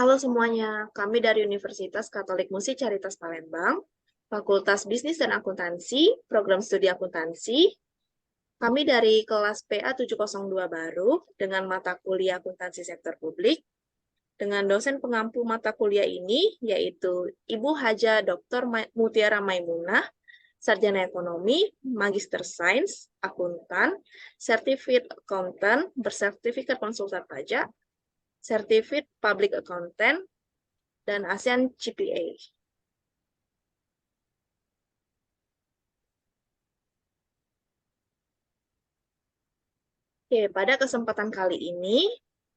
Halo semuanya, kami dari Universitas Katolik Musi Caritas Palembang, Fakultas Bisnis dan Akuntansi, Program Studi Akuntansi. Kami dari kelas PA 702 baru dengan mata kuliah Akuntansi Sektor Publik, dengan dosen pengampu mata kuliah ini, yaitu Ibu Haja Dr. Mutiara Maimunah, Sarjana Ekonomi, Magister Sains, Akuntan, Certificate Accountant, bersertifikat konsultan pajak, Certificate Public Accountant, dan ASEAN GPA. Oke, pada kesempatan kali ini,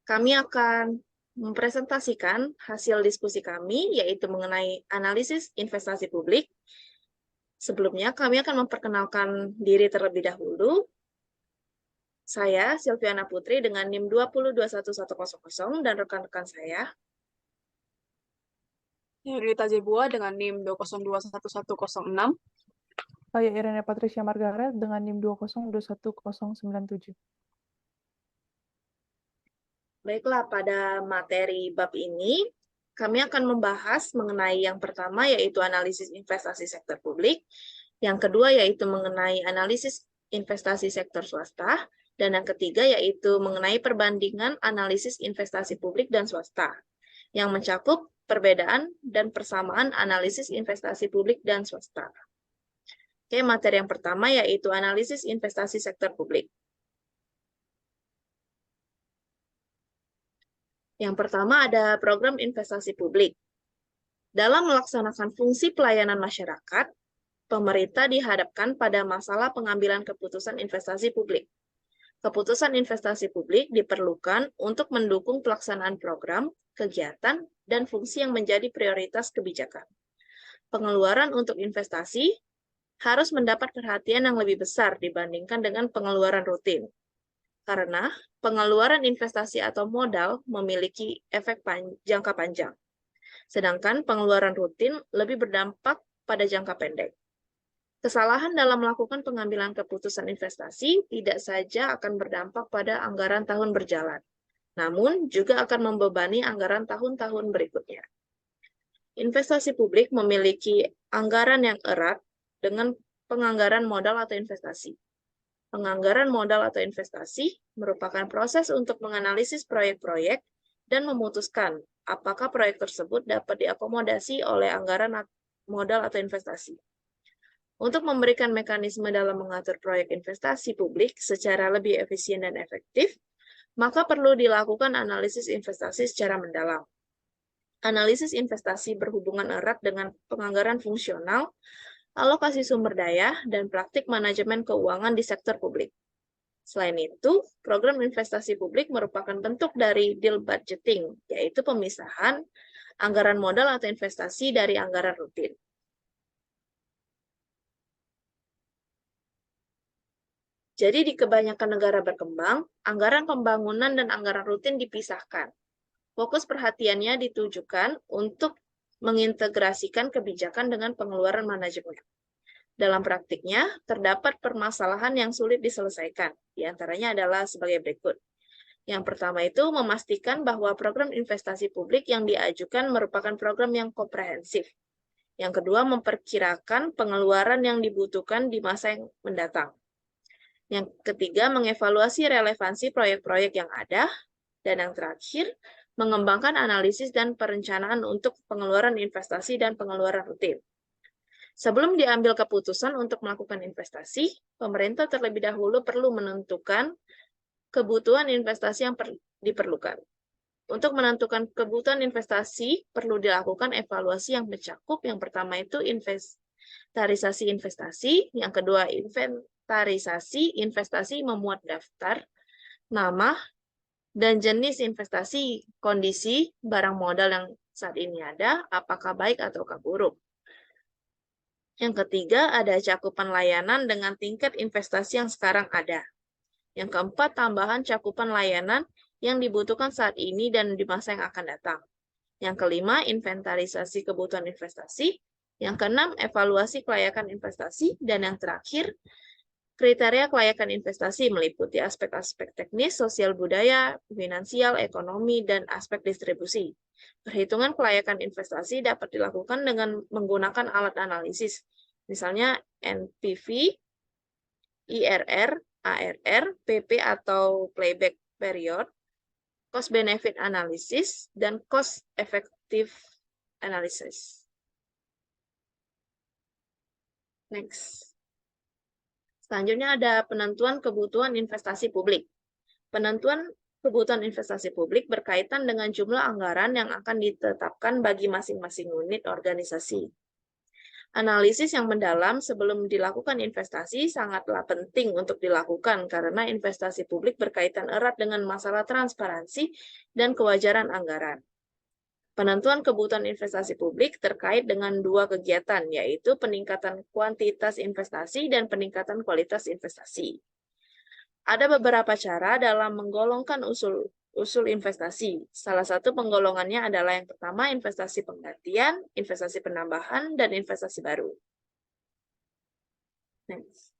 kami akan mempresentasikan hasil diskusi kami, yaitu mengenai analisis investasi publik. Sebelumnya, kami akan memperkenalkan diri terlebih dahulu. Saya, Silviana Putri, dengan NIM 2021100, dan rekan-rekan saya. Rita Jebua dengan NIM 2021106. Saya Irene Patricia Margaret dengan NIM 2021097. Baiklah, pada materi bab ini, kami akan membahas mengenai yang pertama, yaitu analisis investasi sektor publik. Yang kedua, yaitu mengenai analisis investasi sektor swasta. Dan yang ketiga, yaitu mengenai perbandingan analisis investasi publik dan swasta, yang mencakup perbedaan dan persamaan analisis investasi publik dan swasta. Oke, materi yang pertama, yaitu analisis investasi sektor publik. Yang pertama ada program investasi publik. Dalam melaksanakan fungsi pelayanan masyarakat, pemerintah dihadapkan pada masalah pengambilan keputusan investasi publik. Keputusan investasi publik diperlukan untuk mendukung pelaksanaan program, kegiatan, dan fungsi yang menjadi prioritas kebijakan. Pengeluaran untuk investasi harus mendapat perhatian yang lebih besar dibandingkan dengan pengeluaran rutin. Karena pengeluaran investasi atau modal memiliki efek jangka panjang, sedangkan pengeluaran rutin lebih berdampak pada jangka pendek. Kesalahan dalam melakukan pengambilan keputusan investasi tidak saja akan berdampak pada anggaran tahun berjalan, namun juga akan membebani anggaran tahun-tahun berikutnya. Investasi publik memiliki anggaran yang erat dengan penganggaran modal atau investasi. Penganggaran modal atau investasi merupakan proses untuk menganalisis proyek-proyek dan memutuskan apakah proyek tersebut dapat diakomodasi oleh anggaran modal atau investasi. Untuk memberikan mekanisme dalam mengatur proyek investasi publik secara lebih efisien dan efektif, maka perlu dilakukan analisis investasi secara mendalam. Analisis investasi berhubungan erat dengan penganggaran fungsional, alokasi sumber daya, dan praktik manajemen keuangan di sektor publik. Selain itu, program investasi publik merupakan bentuk dari deal budgeting, yaitu pemisahan anggaran modal atau investasi dari anggaran rutin. Jadi di kebanyakan negara berkembang, anggaran pembangunan dan anggaran rutin dipisahkan. Fokus perhatiannya ditujukan untuk mengintegrasikan kebijakan dengan pengeluaran manajemen. Dalam praktiknya, terdapat permasalahan yang sulit diselesaikan. Di antaranya adalah sebagai berikut. Yang pertama itu memastikan bahwa program investasi publik yang diajukan merupakan program yang komprehensif. Yang kedua, memperkirakan pengeluaran yang dibutuhkan di masa yang mendatang. Yang ketiga, mengevaluasi relevansi proyek-proyek yang ada. Dan yang terakhir, mengembangkan analisis dan perencanaan untuk pengeluaran investasi dan pengeluaran rutin. Sebelum diambil keputusan untuk melakukan investasi, pemerintah terlebih dahulu perlu menentukan kebutuhan investasi yang diperlukan. Untuk menentukan kebutuhan investasi, perlu dilakukan evaluasi yang mencakup. Yang pertama itu inventarisasi investasi, yang kedua inventarisasi investasi memuat daftar, nama, dan jenis investasi, kondisi barang modal yang saat ini ada, apakah baik ataukah buruk. Yang ketiga, ada cakupan layanan dengan tingkat investasi yang sekarang ada. Yang keempat, tambahan cakupan layanan yang dibutuhkan saat ini dan di masa yang akan datang. Yang kelima, inventarisasi kebutuhan investasi. Yang keenam, evaluasi kelayakan investasi. Dan yang terakhir, Kriteria kelayakan investasi meliputi aspek-aspek teknis, sosial budaya, finansial, ekonomi, dan aspek distribusi. Perhitungan kelayakan investasi dapat dilakukan dengan menggunakan alat analisis, misalnya NPV, IRR, ARR, PP atau playback period, cost benefit analysis, dan cost effective analysis. Next. Selanjutnya ada penentuan kebutuhan investasi publik. Penentuan kebutuhan investasi publik berkaitan dengan jumlah anggaran yang akan ditetapkan bagi masing-masing unit organisasi. Analisis yang mendalam sebelum dilakukan investasi sangatlah penting untuk dilakukan karena investasi publik berkaitan erat dengan masalah transparansi dan kewajaran anggaran. Penentuan kebutuhan investasi publik terkait dengan dua kegiatan, yaitu peningkatan kuantitas investasi dan peningkatan kualitas investasi. Ada beberapa cara dalam menggolongkan usul investasi. Salah satu penggolongannya adalah yang pertama, investasi penggantian, investasi penambahan, dan investasi baru. Next.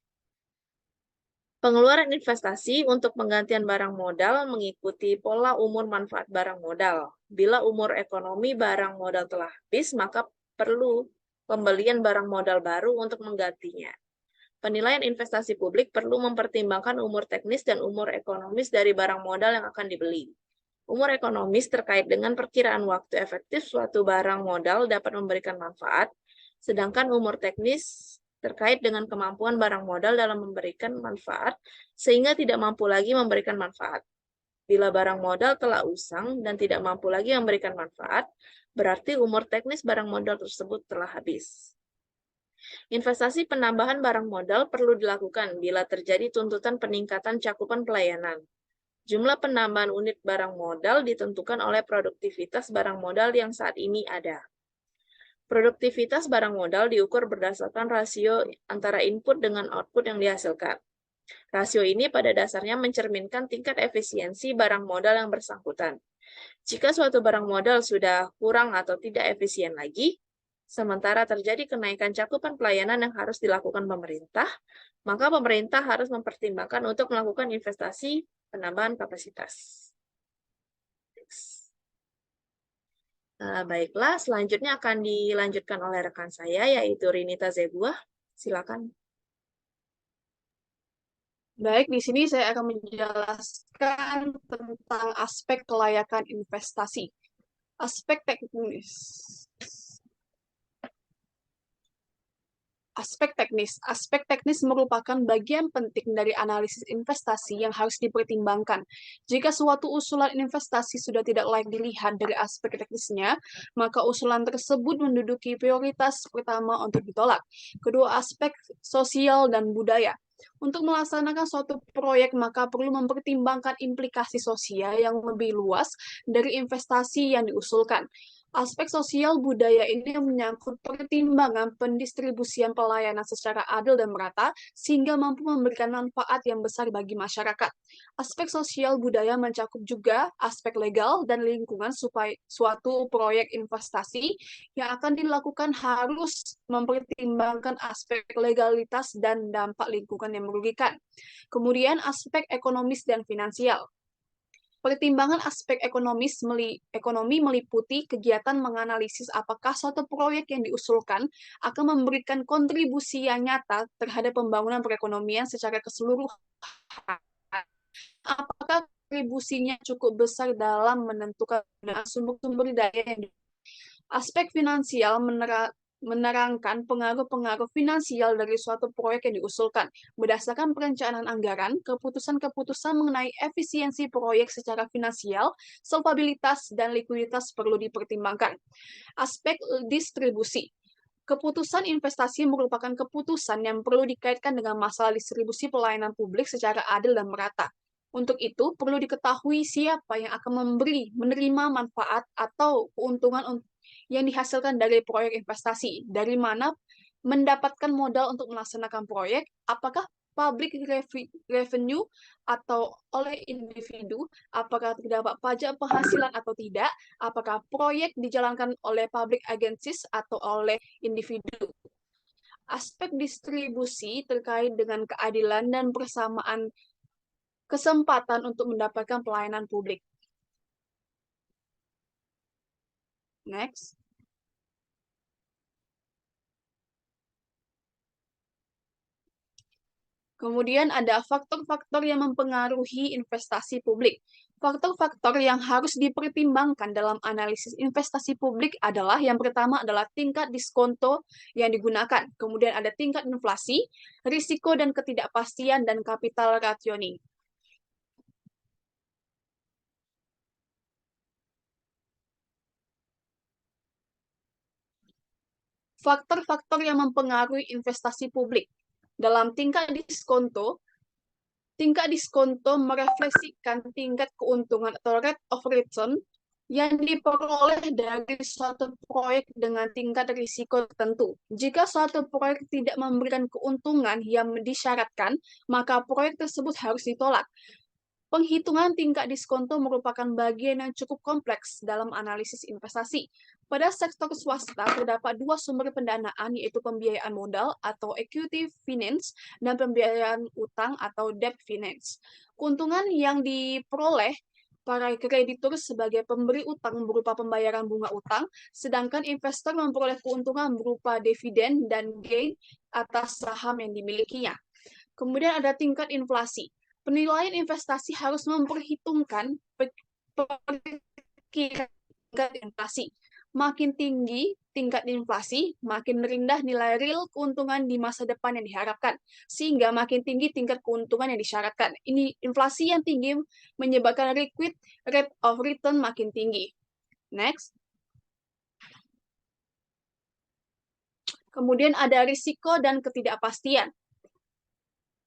Pengeluaran investasi untuk penggantian barang modal mengikuti pola umur manfaat barang modal. Bila umur ekonomi barang modal telah habis, maka perlu pembelian barang modal baru untuk menggantinya. Penilaian investasi publik perlu mempertimbangkan umur teknis dan umur ekonomis dari barang modal yang akan dibeli. Umur ekonomis terkait dengan perkiraan waktu efektif suatu barang modal dapat memberikan manfaat, sedangkan umur teknis terkait dengan kemampuan barang modal dalam memberikan manfaat, sehingga tidak mampu lagi memberikan manfaat. Bila barang modal telah usang dan tidak mampu lagi memberikan manfaat, berarti umur teknis barang modal tersebut telah habis. Investasi penambahan barang modal perlu dilakukan bila terjadi tuntutan peningkatan cakupan pelayanan. Jumlah penambahan unit barang modal ditentukan oleh produktivitas barang modal yang saat ini ada. Produktivitas barang modal diukur berdasarkan rasio antara input dengan output yang dihasilkan. Rasio ini pada dasarnya mencerminkan tingkat efisiensi barang modal yang bersangkutan. Jika suatu barang modal sudah kurang atau tidak efisien lagi, sementara terjadi kenaikan cakupan pelayanan yang harus dilakukan pemerintah, maka pemerintah harus mempertimbangkan untuk melakukan investasi penambahan kapasitas. Baiklah, selanjutnya akan dilanjutkan oleh rekan saya, yaitu Rinita Zebuah. Silakan. Baik, di sini saya akan menjelaskan tentang aspek kelayakan investasi. Aspek teknis. Aspek teknis merupakan bagian penting dari analisis investasi yang harus dipertimbangkan. Jika suatu usulan investasi sudah tidak layak dilihat dari aspek teknisnya, maka usulan tersebut menduduki prioritas pertama untuk ditolak. Kedua, aspek sosial dan budaya. Untuk melaksanakan suatu proyek, maka perlu mempertimbangkan implikasi sosial yang lebih luas dari investasi yang diusulkan. Aspek sosial budaya ini menyangkut pertimbangan pendistribusian pelayanan secara adil dan merata, sehingga mampu memberikan manfaat yang besar bagi masyarakat. Aspek sosial budaya mencakup juga aspek legal dan lingkungan supaya suatu proyek investasi yang akan dilakukan harus mempertimbangkan aspek legalitas dan dampak lingkungan yang merugikan. Kemudian aspek ekonomis dan finansial. Pertimbangan aspek ekonomi meliputi kegiatan menganalisis apakah suatu proyek yang diusulkan akan memberikan kontribusi yang nyata terhadap pembangunan perekonomian secara keseluruhan. Apakah kontribusinya cukup besar dalam menentukan sumber-sumber daya yang aspek finansial menerangkan pengaruh-pengaruh finansial dari suatu proyek yang diusulkan. Berdasarkan perencanaan anggaran, keputusan-keputusan mengenai efisiensi proyek secara finansial, solvabilitas, dan likuiditas perlu dipertimbangkan. Aspek distribusi. Keputusan investasi merupakan keputusan yang perlu dikaitkan dengan masalah distribusi pelayanan publik secara adil dan merata. Untuk itu, perlu diketahui siapa yang akan menerima manfaat atau keuntungan yang dihasilkan dari proyek investasi, dari mana mendapatkan modal untuk melaksanakan proyek, apakah public revenue atau oleh individu, apakah terdapat pajak penghasilan atau tidak, apakah proyek dijalankan oleh public agencies atau oleh individu. Aspek distribusi terkait dengan keadilan dan persamaan kesempatan untuk mendapatkan pelayanan publik. Next. Kemudian ada faktor-faktor yang mempengaruhi investasi publik. Faktor-faktor yang harus dipertimbangkan dalam analisis investasi publik adalah yang pertama adalah tingkat diskonto yang digunakan. Kemudian ada tingkat inflasi, risiko dan ketidakpastian, dan capital rationing. Faktor-faktor yang mempengaruhi investasi publik. Dalam tingkat diskonto merefleksikan tingkat keuntungan atau rate of return yang diperoleh dari suatu proyek dengan tingkat risiko tertentu. Jika suatu proyek tidak memberikan keuntungan yang disyaratkan, maka proyek tersebut harus ditolak. Penghitungan tingkat diskonto merupakan bagian yang cukup kompleks dalam analisis investasi. Pada sektor swasta, terdapat dua sumber pendanaan, yaitu pembiayaan modal atau equity finance dan pembiayaan utang atau debt finance. Keuntungan yang diperoleh para kreditur sebagai pemberi utang berupa pembayaran bunga utang, sedangkan investor memperoleh keuntungan berupa dividen dan gain atas saham yang dimilikinya. Kemudian ada tingkat inflasi. Penilaian investasi harus memperhitungkan tingkat inflasi. Makin tinggi tingkat inflasi, makin rendah nilai real keuntungan di masa depan yang diharapkan, sehingga makin tinggi tingkat keuntungan yang disyaratkan. Ini inflasi yang tinggi menyebabkan liquid rate of return makin tinggi. Next. Kemudian ada risiko dan ketidakpastian.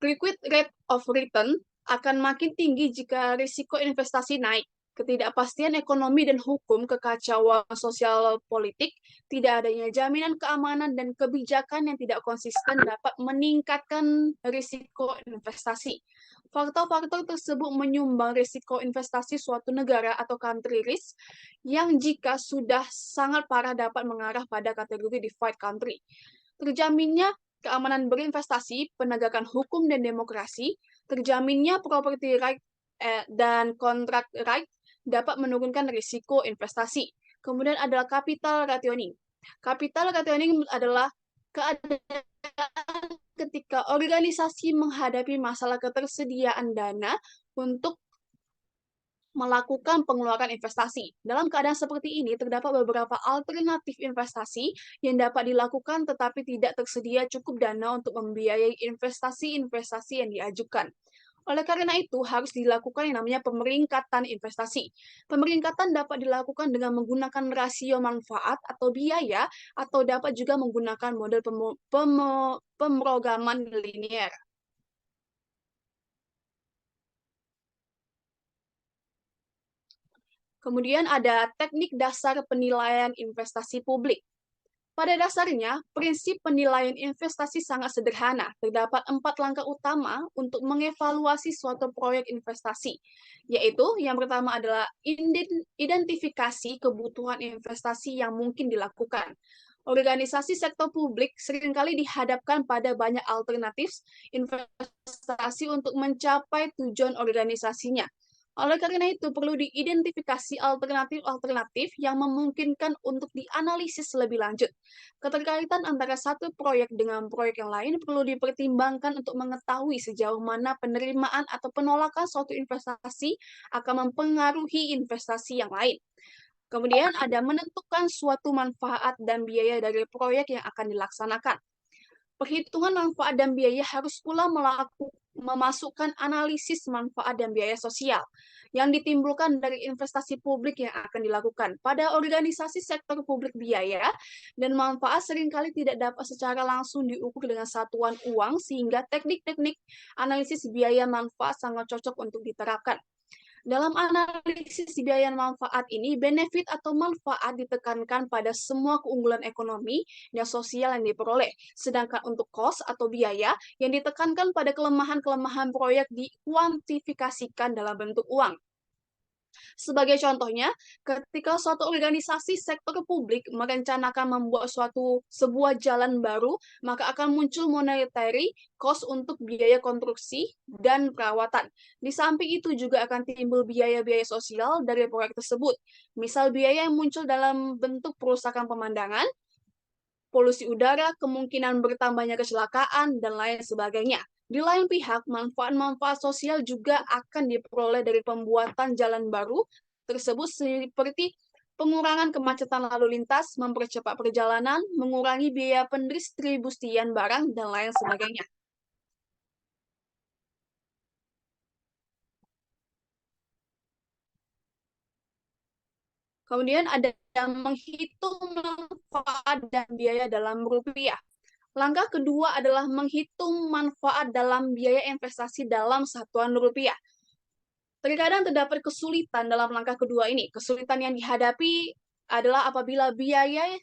Liquid rate of return akan makin tinggi jika risiko investasi naik. Ketidakpastian ekonomi dan hukum, kekacauan sosial politik, tidak adanya jaminan keamanan dan kebijakan yang tidak konsisten dapat meningkatkan risiko investasi. Faktor-faktor tersebut menyumbang risiko investasi suatu negara atau country risk yang jika sudah sangat parah dapat mengarah pada kategori default country. Terjaminnya keamanan berinvestasi, penegakan hukum dan demokrasi, terjaminnya property right dan contract right dapat menurunkan risiko investasi. Kemudian adalah capital rationing. Capital rationing adalah keadaan ketika organisasi menghadapi masalah ketersediaan dana untuk melakukan pengeluaran investasi. Dalam keadaan seperti ini, terdapat beberapa alternatif investasi yang dapat dilakukan tetapi tidak tersedia cukup dana untuk membiayai investasi-investasi yang diajukan. Oleh karena itu, harus dilakukan yang namanya pemeringkatan investasi. Pemeringkatan dapat dilakukan dengan menggunakan rasio manfaat atau biaya, atau dapat juga menggunakan model pemrograman linear. Kemudian ada teknik dasar penilaian investasi publik. Pada dasarnya, prinsip penilaian investasi sangat sederhana. Terdapat 4 langkah utama untuk mengevaluasi suatu proyek investasi, yaitu yang pertama adalah identifikasi kebutuhan investasi yang mungkin dilakukan. Organisasi sektor publik seringkali dihadapkan pada banyak alternatif investasi untuk mencapai tujuan organisasinya. Oleh karena itu, perlu diidentifikasi alternatif-alternatif yang memungkinkan untuk dianalisis lebih lanjut. Keterkaitan antara satu proyek dengan proyek yang lain perlu dipertimbangkan untuk mengetahui sejauh mana penerimaan atau penolakan suatu investasi akan mempengaruhi investasi yang lain. Kemudian ada menentukan suatu manfaat dan biaya dari proyek yang akan dilaksanakan. Perhitungan manfaat dan biaya harus pula memasukkan analisis manfaat dan biaya sosial yang ditimbulkan dari investasi publik yang akan dilakukan. Pada organisasi sektor publik, biaya dan manfaat seringkali tidak dapat secara langsung diukur dengan satuan uang, sehingga teknik-teknik analisis biaya manfaat sangat cocok untuk diterapkan. Dalam analisis biaya manfaat ini, benefit atau manfaat ditekankan pada semua keunggulan ekonomi dan sosial yang diperoleh. Sedangkan untuk cost atau biaya yang ditekankan pada kelemahan-kelemahan proyek dikuantifikasikan dalam bentuk uang. Sebagai contohnya, ketika suatu organisasi sektor publik merencanakan membuat sebuah jalan baru, maka akan muncul monetary cost untuk biaya konstruksi dan perawatan. Di samping itu juga akan timbul biaya-biaya sosial dari proyek tersebut. Misal biaya yang muncul dalam bentuk perusakan pemandangan, polusi udara, kemungkinan bertambahnya kecelakaan, dan lain sebagainya. Di lain pihak, manfaat-manfaat sosial juga akan diperoleh dari pembuatan jalan baru tersebut seperti pengurangan kemacetan lalu lintas, mempercepat perjalanan, mengurangi biaya pendistribusian barang, dan lain sebagainya. Kemudian ada yang menghitung manfaat dan biaya dalam rupiah. Langkah kedua adalah menghitung manfaat dalam biaya investasi dalam satuan rupiah. Terkadang terdapat kesulitan dalam langkah kedua ini. Kesulitan yang dihadapi adalah apabila biaya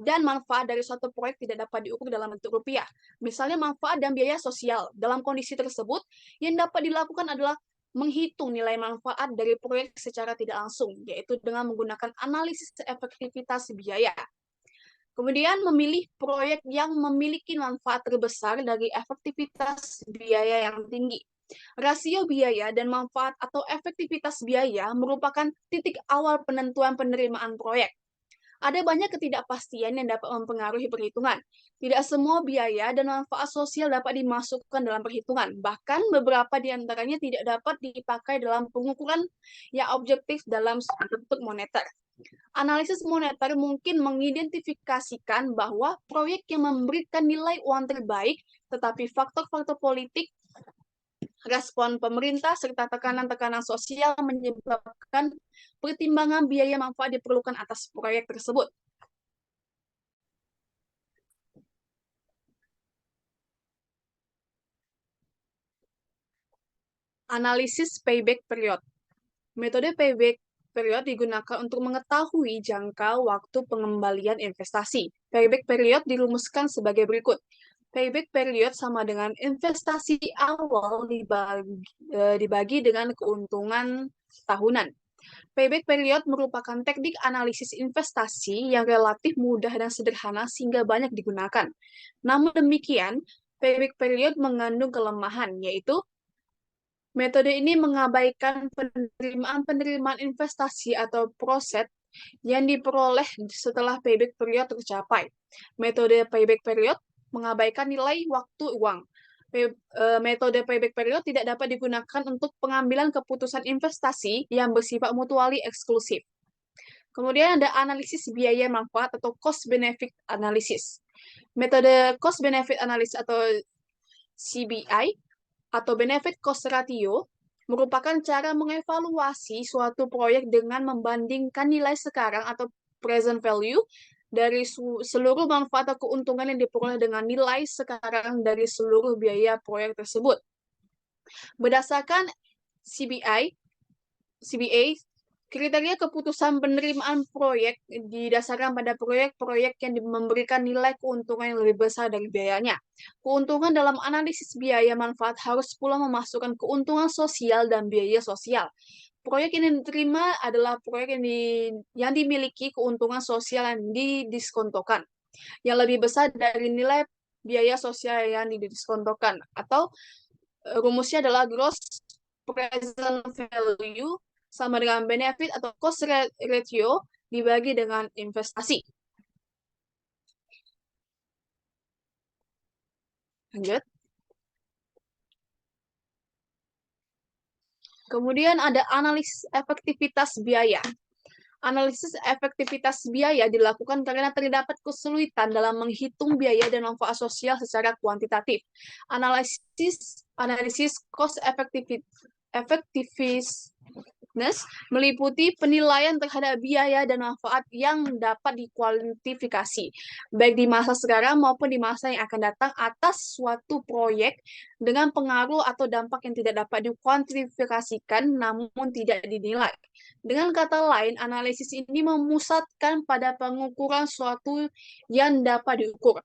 dan manfaat dari suatu proyek tidak dapat diukur dalam bentuk rupiah. Misalnya manfaat dan biaya sosial. Dalam kondisi tersebut, yang dapat dilakukan adalah menghitung nilai manfaat dari proyek secara tidak langsung, yaitu dengan menggunakan analisis efektivitas biaya. Kemudian memilih proyek yang memiliki manfaat terbesar dari efektivitas biaya yang tinggi. Rasio biaya dan manfaat atau efektivitas biaya merupakan titik awal penentuan penerimaan proyek. Ada banyak ketidakpastian yang dapat mempengaruhi perhitungan. Tidak semua biaya dan manfaat sosial dapat dimasukkan dalam perhitungan. Bahkan beberapa di antaranya tidak dapat dipakai dalam pengukuran yang objektif dalam bentuk moneter. Analisis moneter mungkin mengidentifikasikan bahwa proyek yang memberikan nilai uang terbaik, tetapi faktor-faktor politik, respon pemerintah, serta tekanan-tekanan sosial menyebabkan pertimbangan biaya manfaat diperlukan atas proyek tersebut. Analisis payback period. Metode payback period digunakan untuk mengetahui jangka waktu pengembalian investasi. Payback period dirumuskan sebagai berikut. Payback period sama dengan investasi awal dibagi dengan keuntungan tahunan. Payback period merupakan teknik analisis investasi yang relatif mudah dan sederhana sehingga banyak digunakan. Namun demikian, payback period mengandung kelemahan, yaitu metode ini mengabaikan penerimaan investasi atau proset yang diperoleh setelah payback period tercapai. Metode payback period mengabaikan nilai waktu uang. Metode payback period tidak dapat digunakan untuk pengambilan keputusan investasi yang bersifat mutually eksklusif. Kemudian ada analisis biaya manfaat atau cost benefit analysis. Metode cost benefit analysis atau CBI atau benefit cost ratio merupakan cara mengevaluasi suatu proyek dengan membandingkan nilai sekarang atau present value dari seluruh manfaat atau keuntungan yang diperoleh dengan nilai sekarang dari seluruh biaya proyek tersebut. Berdasarkan CBA, kriteria keputusan penerimaan proyek didasarkan pada proyek-proyek yang memberikan nilai keuntungan yang lebih besar dari biayanya. Keuntungan dalam analisis biaya manfaat harus pula memasukkan keuntungan sosial dan biaya sosial. Proyek yang diterima adalah proyek yang dimiliki keuntungan sosial yang didiskontokan, yang lebih besar dari nilai biaya sosial yang didiskontokan. Atau rumusnya adalah gross present value sama dengan benefit atau cost ratio dibagi dengan investasi. Lanjut. Kemudian ada analisis efektivitas biaya. Analisis efektivitas biaya dilakukan karena terdapat kesulitan dalam menghitung biaya dan manfaat sosial secara kuantitatif. Analisis cost effectiveness meliputi penilaian terhadap biaya dan manfaat yang dapat dikuantifikasi, baik di masa sekarang maupun di masa yang akan datang atas suatu proyek dengan pengaruh atau dampak yang tidak dapat dikuantifikasikan namun tidak dinilai. Dengan kata lain, analisis ini memusatkan pada pengukuran suatu yang dapat diukur.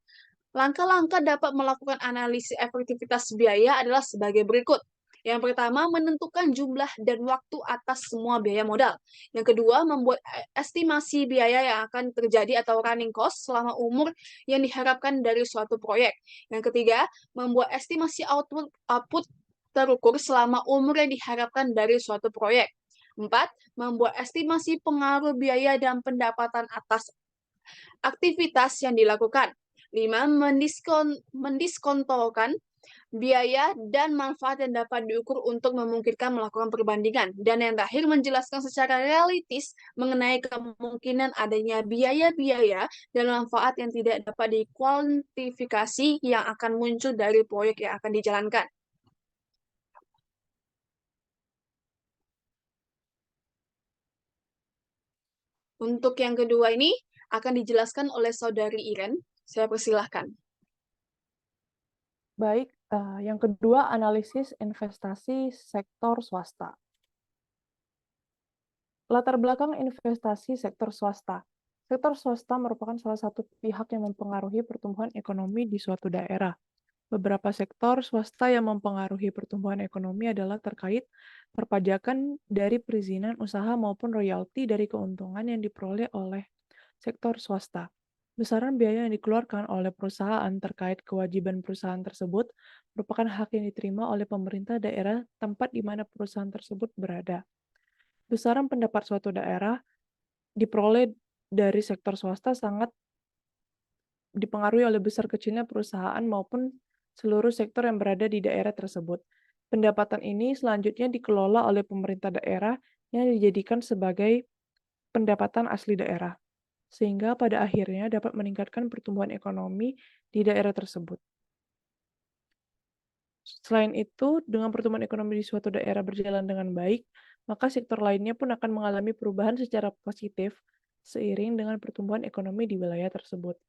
Langkah-langkah dapat melakukan analisis efektivitas biaya adalah sebagai berikut. Yang pertama, menentukan jumlah dan waktu atas semua biaya modal. Yang kedua, membuat estimasi biaya yang akan terjadi atau running cost selama umur yang diharapkan dari suatu proyek. Yang ketiga, membuat estimasi output terukur selama umur yang diharapkan dari suatu proyek. 4. Membuat estimasi pengaruh biaya dan pendapatan atas aktivitas yang dilakukan. 5. Mendiskontokan biaya dan manfaat yang dapat diukur untuk memungkinkan melakukan perbandingan. Dan yang terakhir, menjelaskan secara realistis mengenai kemungkinan adanya biaya-biaya dan manfaat yang tidak dapat dikuantifikasi yang akan muncul dari proyek yang akan dijalankan. Untuk yang kedua ini akan dijelaskan oleh Saudari Iren. Saya persilahkan. Baik, yang kedua analisis investasi sektor swasta. Latar belakang investasi sektor swasta. Sektor swasta merupakan salah satu pihak yang mempengaruhi pertumbuhan ekonomi di suatu daerah. Beberapa sektor swasta yang mempengaruhi pertumbuhan ekonomi adalah terkait perpajakan dari perizinan usaha maupun royalti dari keuntungan yang diperoleh oleh sektor swasta. Besaran biaya yang dikeluarkan oleh perusahaan terkait kewajiban perusahaan tersebut merupakan hak yang diterima oleh pemerintah daerah tempat di mana perusahaan tersebut berada. Besaran pendapat suatu daerah diperoleh dari sektor swasta sangat dipengaruhi oleh besar kecilnya perusahaan maupun seluruh sektor yang berada di daerah tersebut. Pendapatan ini selanjutnya dikelola oleh pemerintah daerah yang dijadikan sebagai pendapatan asli daerah, sehingga pada akhirnya dapat meningkatkan pertumbuhan ekonomi di daerah tersebut. Selain itu, dengan pertumbuhan ekonomi di suatu daerah berjalan dengan baik, maka sektor lainnya pun akan mengalami perubahan secara positif seiring dengan pertumbuhan ekonomi di wilayah tersebut.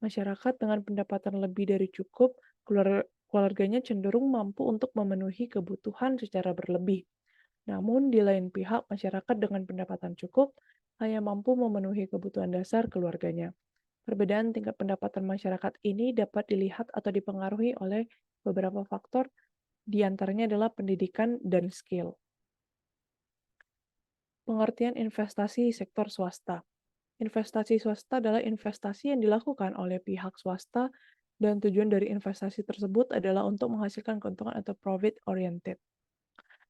Masyarakat dengan pendapatan lebih dari cukup, keluarganya cenderung mampu untuk memenuhi kebutuhan secara berlebih. Namun, di lain pihak, masyarakat dengan pendapatan cukup hanya mampu memenuhi kebutuhan dasar keluarganya. Perbedaan tingkat pendapatan masyarakat ini dapat dilihat atau dipengaruhi oleh beberapa faktor, di antaranya adalah pendidikan dan skill. Pengertian investasi sektor swasta. Investasi swasta adalah investasi yang dilakukan oleh pihak swasta dan tujuan dari investasi tersebut adalah untuk menghasilkan keuntungan atau profit oriented.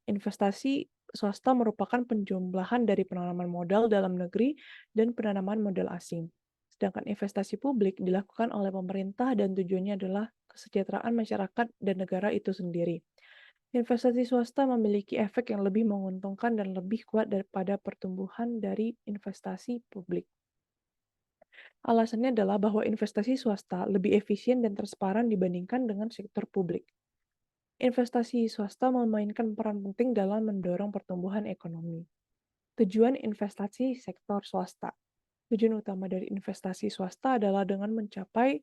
Investasi swasta merupakan penjumlahan dari penanaman modal dalam negeri dan penanaman modal asing. Sedangkan investasi publik dilakukan oleh pemerintah dan tujuannya adalah kesejahteraan masyarakat dan negara itu sendiri. Investasi swasta memiliki efek yang lebih menguntungkan dan lebih kuat daripada pertumbuhan dari investasi publik. Alasannya adalah bahwa investasi swasta lebih efisien dan transparan dibandingkan dengan sektor publik. Investasi swasta memainkan peran penting dalam mendorong pertumbuhan ekonomi. Tujuan investasi sektor swasta. Tujuan utama dari investasi swasta adalah dengan mencapai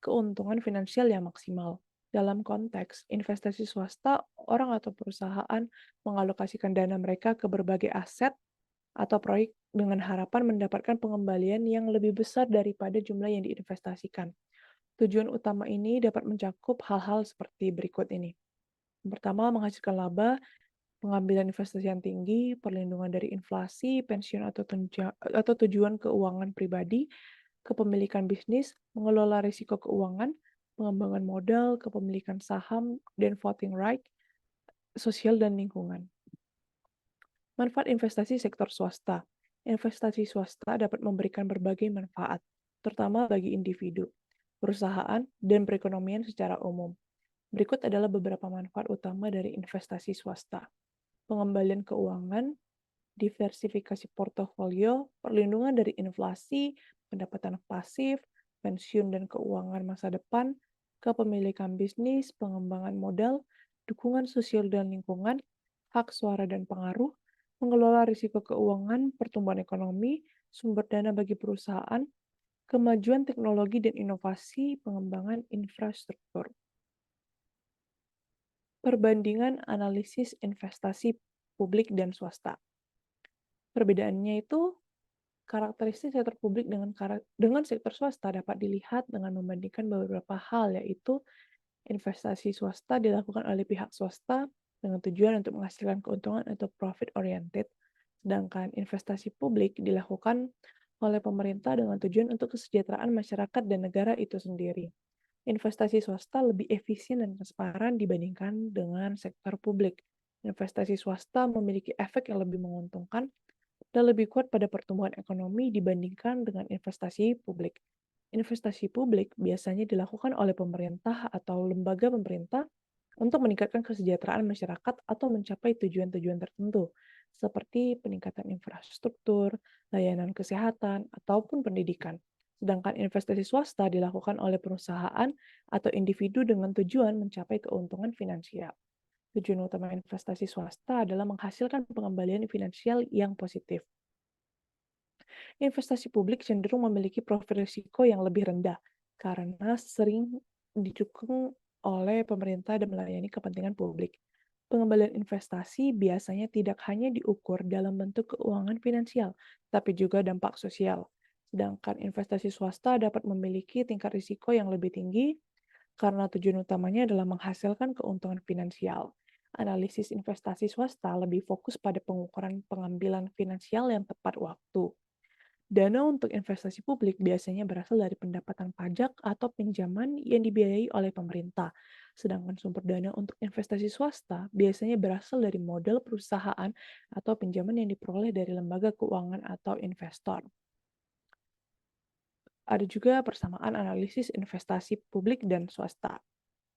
keuntungan finansial yang maksimal. Dalam konteks investasi swasta, orang atau perusahaan mengalokasikan dana mereka ke berbagai aset atau proyek dengan harapan mendapatkan pengembalian yang lebih besar daripada jumlah yang diinvestasikan. Tujuan utama ini dapat mencakup hal-hal seperti berikut ini. Yang pertama, menghasilkan laba, pengambilan investasi yang tinggi, perlindungan dari inflasi, pensiun atau tujuan keuangan pribadi, kepemilikan bisnis, mengelola risiko keuangan, pengembangan modal, kepemilikan saham, dan voting right, sosial dan lingkungan. Manfaat investasi sektor swasta. Investasi swasta dapat memberikan berbagai manfaat, terutama bagi individu, perusahaan, dan perekonomian secara umum. Berikut adalah beberapa manfaat utama dari investasi swasta. Pengembalian keuangan, diversifikasi portofolio, perlindungan dari inflasi, pendapatan pasif, pensiun dan keuangan masa depan, kepemilikan bisnis, pengembangan modal, dukungan sosial dan lingkungan, hak suara dan pengaruh, mengelola risiko keuangan, pertumbuhan ekonomi, sumber dana bagi perusahaan, kemajuan teknologi dan inovasi, pengembangan infrastruktur. Perbandingan analisis investasi publik dan swasta. Perbedaannya itu, karakteristik sektor publik dengan sektor swasta dapat dilihat dengan membandingkan beberapa hal, yaitu investasi swasta dilakukan oleh pihak swasta, dengan tujuan untuk menghasilkan keuntungan atau profit oriented, sedangkan investasi publik dilakukan oleh pemerintah dengan tujuan untuk kesejahteraan masyarakat dan negara itu sendiri. Investasi swasta lebih efisien dan transparan dibandingkan dengan sektor publik. Investasi swasta memiliki efek yang lebih menguntungkan dan lebih kuat pada pertumbuhan ekonomi dibandingkan dengan investasi publik. Investasi publik biasanya dilakukan oleh pemerintah atau lembaga pemerintah untuk meningkatkan kesejahteraan masyarakat atau mencapai tujuan-tujuan tertentu, seperti peningkatan infrastruktur, layanan kesehatan, ataupun pendidikan. Sedangkan investasi swasta dilakukan oleh perusahaan atau individu dengan tujuan mencapai keuntungan finansial. Tujuan utama investasi swasta adalah menghasilkan pengembalian finansial yang positif. Investasi publik cenderung memiliki profil risiko yang lebih rendah karena sering didukung oleh pemerintah dan melayani kepentingan publik. Pengembalian investasi biasanya tidak hanya diukur dalam bentuk keuangan finansial, tapi juga dampak sosial. Sedangkan investasi swasta dapat memiliki tingkat risiko yang lebih tinggi karena tujuan utamanya adalah menghasilkan keuntungan finansial. Analisis investasi swasta lebih fokus pada pengukuran pengambilan finansial yang tepat waktu. Dana untuk investasi publik biasanya berasal dari pendapatan pajak atau pinjaman yang dibiayai oleh pemerintah. Sedangkan sumber dana untuk investasi swasta biasanya berasal dari modal perusahaan atau pinjaman yang diperoleh dari lembaga keuangan atau investor. Ada juga persamaan analisis investasi publik dan swasta.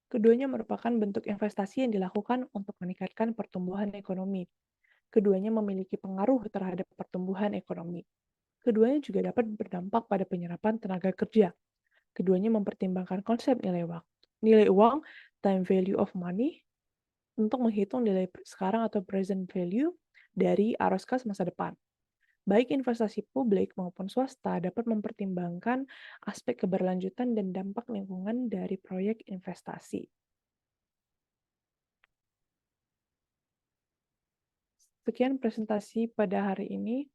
Keduanya merupakan bentuk investasi yang dilakukan untuk meningkatkan pertumbuhan ekonomi. Keduanya memiliki pengaruh terhadap pertumbuhan ekonomi. Keduanya juga dapat berdampak pada penyerapan tenaga kerja. Keduanya mempertimbangkan konsep nilai uang, time value of money, untuk menghitung nilai sekarang atau present value dari arus kas masa depan. Baik investasi publik maupun swasta dapat mempertimbangkan aspek keberlanjutan dan dampak lingkungan dari proyek investasi. Sekian presentasi pada hari ini.